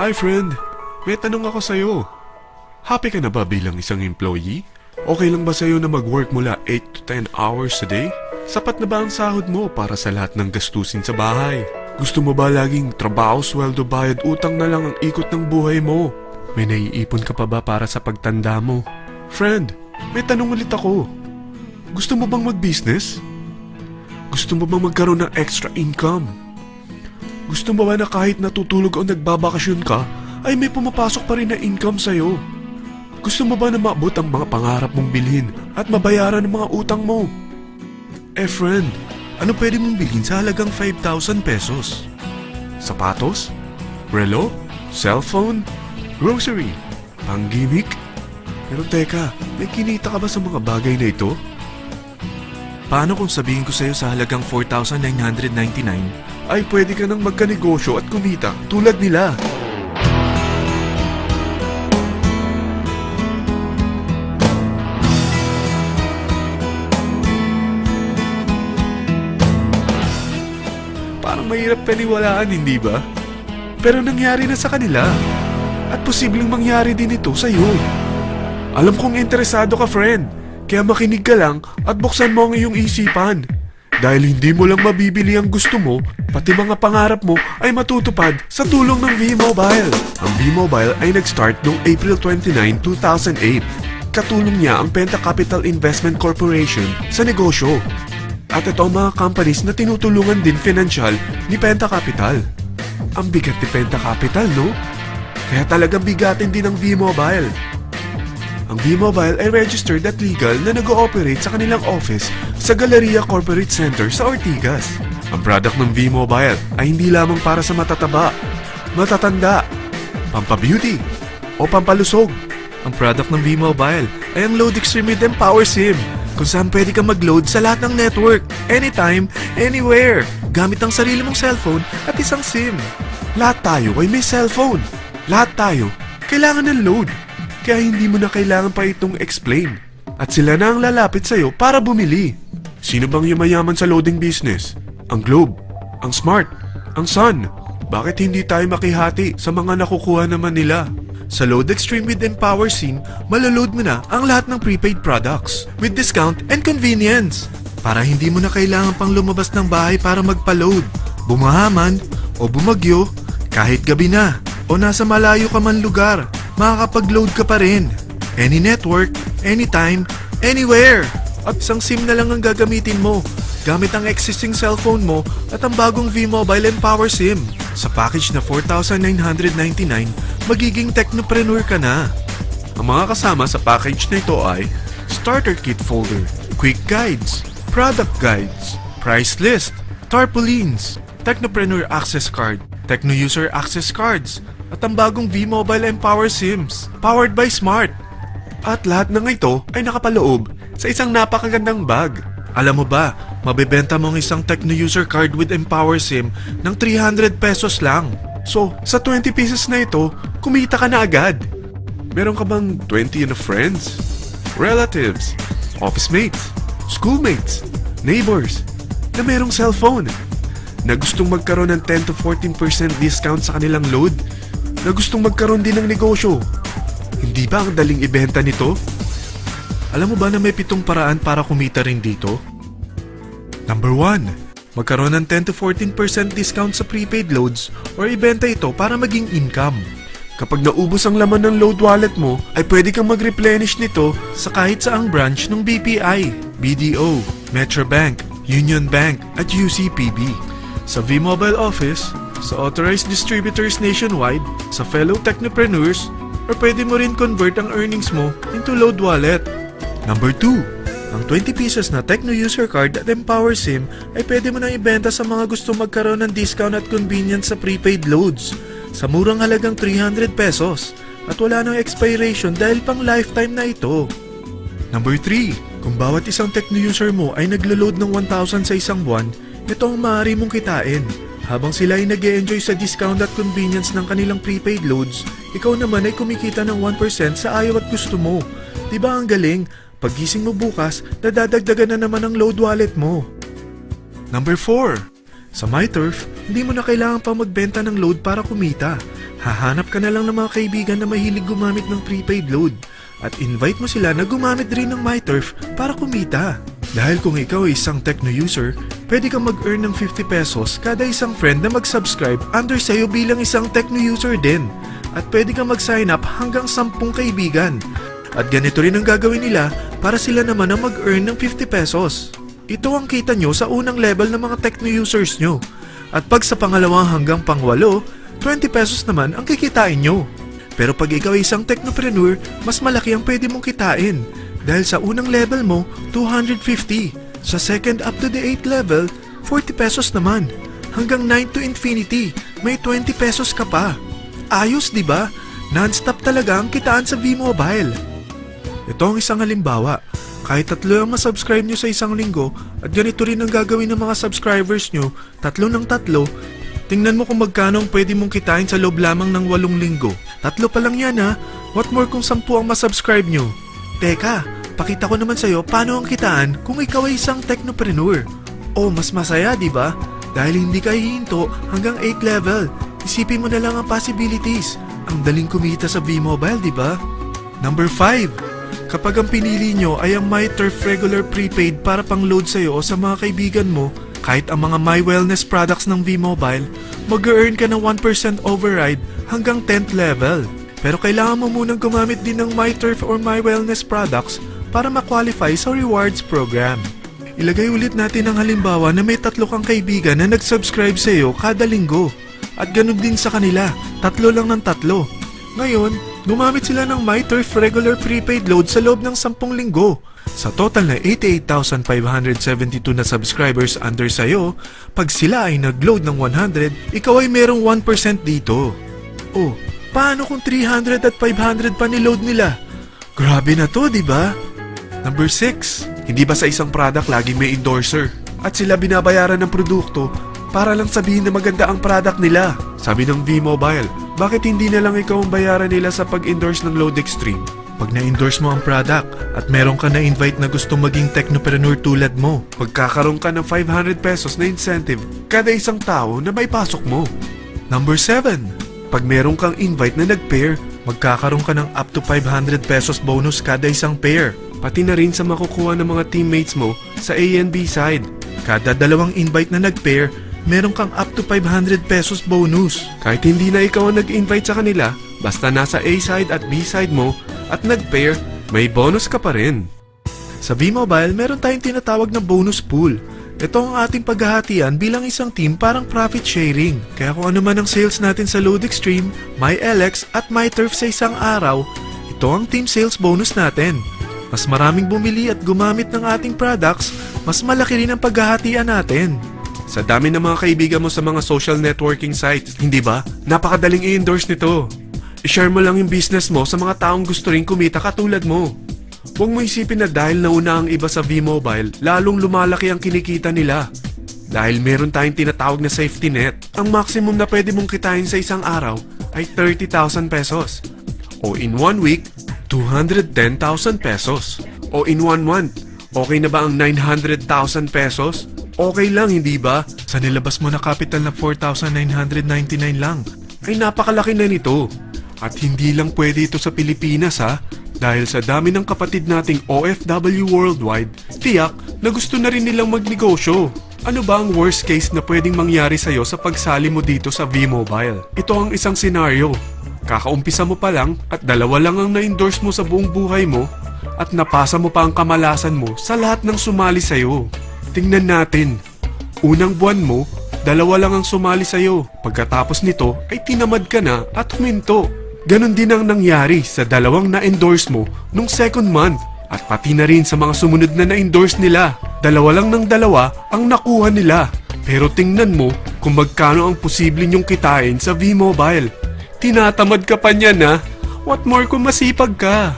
Hi friend, may tanong ako sa'yo. Happy ka na ba bilang isang employee? Okay lang ba sa'yo na mag-work mula 8 to 10 hours a day? Sapat na ba ang sahod mo para sa lahat ng gastusin sa bahay? Gusto mo ba laging trabaho, sweldo, bayad, utang na lang ang ikot ng buhay mo? May naiipon ka pa ba para sa pagtanda mo? Friend, may tanong ulit ako. Gusto mo bang mag-business? Gusto mo bang magkaroon ng extra income? Gusto mo ba na kahit natutulog o nagbabakasyon ka, ay may pumapasok pa rin na income sa'yo? Gusto mo ba na maabot ang mga pangarap mong bilhin at mabayaran ang mga utang mo? Eh friend, ano pwede mong bilhin sa halagang 5,000 pesos? Sapatos? Relo? Cellphone? Grocery? Pang-gimmick? Pero teka, may kinita ka ba sa mga bagay na ito? Paano kung sabihin ko sa'yo sa halagang 4,999 ay pwede ka nang magkanegosyo at kumita tulad nila? Parang mahirap paniwalaan, hindi ba? Pero nangyari na sa kanila. At posibleng mangyari din ito sa'yo. Alam kong interesado ka, friend. Kaya makinig ka lang at buksan mo ang iyong isipan. Dahil hindi mo lang mabibili ang gusto mo, pati mga pangarap mo ay matutupad sa tulong ng V-Mobile. Ang V-Mobile ay nag-start noong April 29, 2008. Katulong niya ang Penta Capital Investment Corporation sa negosyo. At ito ang mga companies na tinutulungan din financial ni Penta Capital. Ang bigat ni Penta Capital, no? Kaya talagang bigatin din ang V-Mobile. Ang V-Mobile ay registered at legal na nag-ooperate sa kanilang office sa Galleria Corporate Center sa Ortigas. Ang product ng V-Mobile ay hindi lamang para sa matataba, matatanda, pampabeauty, o pampalusog. Ang product ng V-Mobile ay ang Load Extreme with Empower SIM, kung saan pwede kang mag-load sa lahat ng network, anytime, anywhere, gamit ang sarili mong cellphone at isang SIM. Lahat tayo ay may cellphone. Lahat tayo kailangan ng load. Kaya hindi mo na kailangan pa itong explain. At sila na ang lalapit sa'yo para bumili. Sino bang yumayaman sa loading business? Ang Globe, ang Smart, ang Sun. Bakit hindi tayo makihati sa mga nakukuha naman nila? Sa Load Extreme with Empower SIM, malaload mo na ang lahat ng prepaid products with discount and convenience. Para hindi mo na kailangan pang lumabas ng bahay para magpa-load. Bumahaman o bumagyo, kahit gabi na o nasa malayo ka man lugar, makakapag-load ka pa rin. Any network, anytime, anywhere. At isang SIM na lang ang gagamitin mo gamit ang existing cellphone mo at ang bagong V-Mobile Empower SIM. Sa package na 4,999, magiging technopreneur ka na. Ang mga kasama sa package na ito ay Starter Kit Folder, Quick Guides, Product Guides, Price List, Tarpaulins, Technopreneur Access Card, Techno User Access Cards, at ang bagong V-Mobile Empower SIMs, powered by Smart. At lahat ng ito ay nakapaloob sa isang napakagandang bag. Alam mo ba, mabebenta mo ang isang Techno User Card with Empower SIM ng 300 pesos lang. So, sa 20 pieces na ito, kumita ka na agad. Meron ka bang 20 na friends, relatives, office mates, schoolmates, neighbors, na merong cellphone, na gustong magkaroon ng 10 to 14% discount sa kanilang load, na gustong magkaroon din ng negosyo? Hindi ba ang daling ibenta nito? Alam mo ba na may 7 paraan para kumita rin dito? Number 1. Magkaroon ng 10 to 14% discount sa prepaid loads or ibenta ito para maging income. Kapag naubos ang laman ng load wallet mo, ay pwede kang mag-replenish nito sa kahit saang branch ng BPI, BDO, Metrobank, Union Bank at UCPB. Sa V-Mobile Office, sa authorized distributors nationwide, sa fellow technopreneurs, or pwede mo rin convert ang earnings mo into load wallet. Number 2. Ang 20 pieces na Techno User Card at Empower SIM ay pwede mo nang ibenta sa mga gusto magkaroon ng discount at convenience sa prepaid loads sa murang halagang 300 pesos at wala nang expiration dahil pang lifetime na ito. Number 3. Kung bawat isang Techno user mo ay naglo-load ng 1,000 sa isang buwan, ito ang maaari mong kitain. Habang sila ay nag-e-enjoy sa discount at convenience ng kanilang prepaid loads, ikaw naman ay kumikita ng 1% sa ayaw at gusto mo. Diba ang galing? Paggising mo bukas, nadadagdagan na naman ang load wallet mo. Number 4. Sa MyTurf, hindi mo na kailangan pa magbenta ng load para kumita. Hahanap ka na lang ng mga kaibigan na mahilig gumamit ng prepaid load at invite mo sila na gumamit rin ng MyTurf para kumita. Dahil kung ikaw ay isang Tecno user, pwede kang mag-earn ng 50 pesos kada isang friend na mag-subscribe under sa'yo bilang isang Tecno user din. At pwede kang mag-sign up hanggang 10 kaibigan. At ganito rin ang gagawin nila para sila naman ang mag-earn ng 50 pesos. Ito ang kita nyo sa unang level ng mga Tecno users nyo. At pag sa pangalawang hanggang pangwalo, 20 pesos naman ang kikitain nyo. Pero pag ikaw ay isang technopreneur, mas malaki ang pwede mong kitain. Dahil sa unang level mo, 250. Sa second up to the 8th level, 40 pesos naman. Hanggang 9 to infinity, may 20 pesos ka pa. Ayos, di ba? Non-stop talaga ang kitaan sa V-Mobile. Ito ang isang halimbawa. Kahit 3 ang masubscribe nyo sa isang linggo at ganito rin ang gagawin ng mga subscribers nyo, 3 ng 3, tingnan mo kung magkano ang pwede mong kitain sa loob lamang ng 8 linggo. 3 pa lang yan ha. What more kung 10 ang masubscribe nyo? Teka, pakita ko naman sa'yo paano ang kitaan kung ikaw ay isang technopreneur. Oh, mas masaya, di ba? Dahil hindi ka hihinto hanggang 8th level. Isipin mo na lang ang possibilities. Ang daling kumita sa V-Mobile, di ba? Number 5. Kapag ang pinili nyo ay ang MyTurf Regular Prepaid para pang-load sa'yo o sa mga kaibigan mo, kahit ang mga My Wellness products ng V-Mobile, mag-earn ka ng 1% override hanggang 10th level. Pero kailangan mo munang gumamit din ng MyTurf or My Wellness products para ma-qualify sa rewards program. Ilagay ulit natin ang halimbawa na may 3 kang kaibigan na nag-subscribe sa'yo kada linggo. At ganun din sa kanila, 3 lang ng 3. Ngayon, gumamit sila ng MyTurf Regular Prepaid Load sa loob ng 10 linggo. Sa total na 88,572 na subscribers under sa'yo, pag sila ay nag-load ng 100, ikaw ay merong 1% dito. Oh, paano kung 300 at 500 pa niload nila? Grabe na to, di ba? Number 6. Hindi ba sa isang product laging may endorser? At sila binabayaran ng produkto para lang sabihin na maganda ang product nila. Sabi ng V-Mobile, bakit hindi na lang ikaw ang bayaran nila sa pag-endorse ng Load Extreme? Pag na-endorse mo ang product at meron ka na-invite na gusto maging technopreneur tulad mo, magkakaroon ka ng 500 pesos na incentive kada isang tao na may pasok mo. Number 7. Pag meron kang invite na nag-pair, magkakaroon ka ng up to 500 pesos bonus kada isang pair. Pati na rin sa makukuha ng mga teammates mo sa A and B side. Kada 2 invite na nag-pair, meron kang up to 500 pesos bonus. Kahit hindi na ikaw ang nag-invite sa kanila, basta nasa A side at B side mo at nag-pair, may bonus ka pa rin. Sa V-Mobile, meron tayong tinatawag na bonus pool. Ito ang ating paghahatian bilang isang team parang profit sharing. Kaya kung ano man ang sales natin sa Load Extreme, MyLX at MyTurf sa isang araw, ito ang team sales bonus natin. Mas maraming bumili at gumamit ng ating products, mas malaki rin ang paghahatian natin. Sa dami ng mga kaibigan mo sa mga social networking sites, hindi ba? Napakadaling i-endorse nito. I-share mo lang yung business mo sa mga taong gusto rin kumita katulad mo. Huwag mo isipin na dahil nauna ang iba sa V-Mobile, lalong lumalaki ang kinikita nila. Dahil meron tayong tinatawag na safety net, ang maximum na pwede mong kitain sa isang araw ay 30,000 pesos. O in 1 week, 210,000 pesos. O in 1 month, okay na ba ang 900,000 pesos? Okay lang, hindi ba? Sa nilabas mo na capital na 4,999 lang, ay napakalaki na nito. At hindi lang pwede ito sa Pilipinas ha, dahil sa dami ng kapatid nating OFW worldwide, tiyak na gusto na rin nilang magnegosyo. Ano ba ang worst case na pwedeng mangyari sa'yo sa pagsali mo dito sa V-Mobile? Ito ang isang senaryo. Kakaumpisa mo pa lang at 2 lang ang na-endorse mo sa buong buhay mo at napasa mo pa ang kamalasan mo sa lahat ng sumali sa'yo. Tingnan natin. Unang buwan mo, 2 lang ang sumali sa'yo. Pagkatapos nito ay tinamad ka na at huminto. Ganon din ang nangyari sa 2 na-endorse mo nung second month at pati na rin sa mga sumunod na na-endorse nila. 2 lang ng 2 ang nakuha nila. Pero tingnan mo kung magkano ang posible nyong kitain sa V-Mobile. Tinatamad ka pa niyan ha? What more kung masipag ka?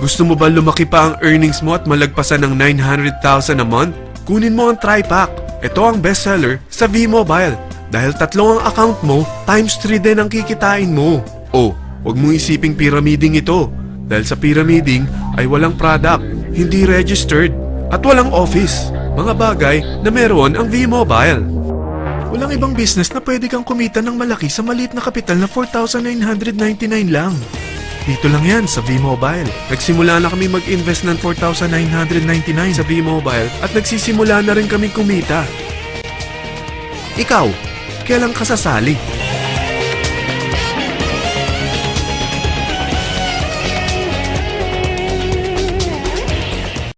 Gusto mo ba lumaki pa ang earnings mo at malagpasan ng 900,000 a month? Kunin mo ang TriPack. Ito ang bestseller sa V-Mobile. Dahil 3 ang account mo, times 3 din ang kikitain mo. Oh, huwag mong isiping pyramiding ito. Dahil sa pyramiding ay walang product, hindi registered, at walang office. Mga bagay na meron ang V-Mobile. Walang ibang business na pwede kang kumita ng malaki sa maliit na kapital na 4,999 lang. Dito lang yan sa V-Mobile. Nagsimula na kami mag-invest ng 4,999 sa V-Mobile at nagsisimula na rin kami kumita. Ikaw, kailan ka sasali?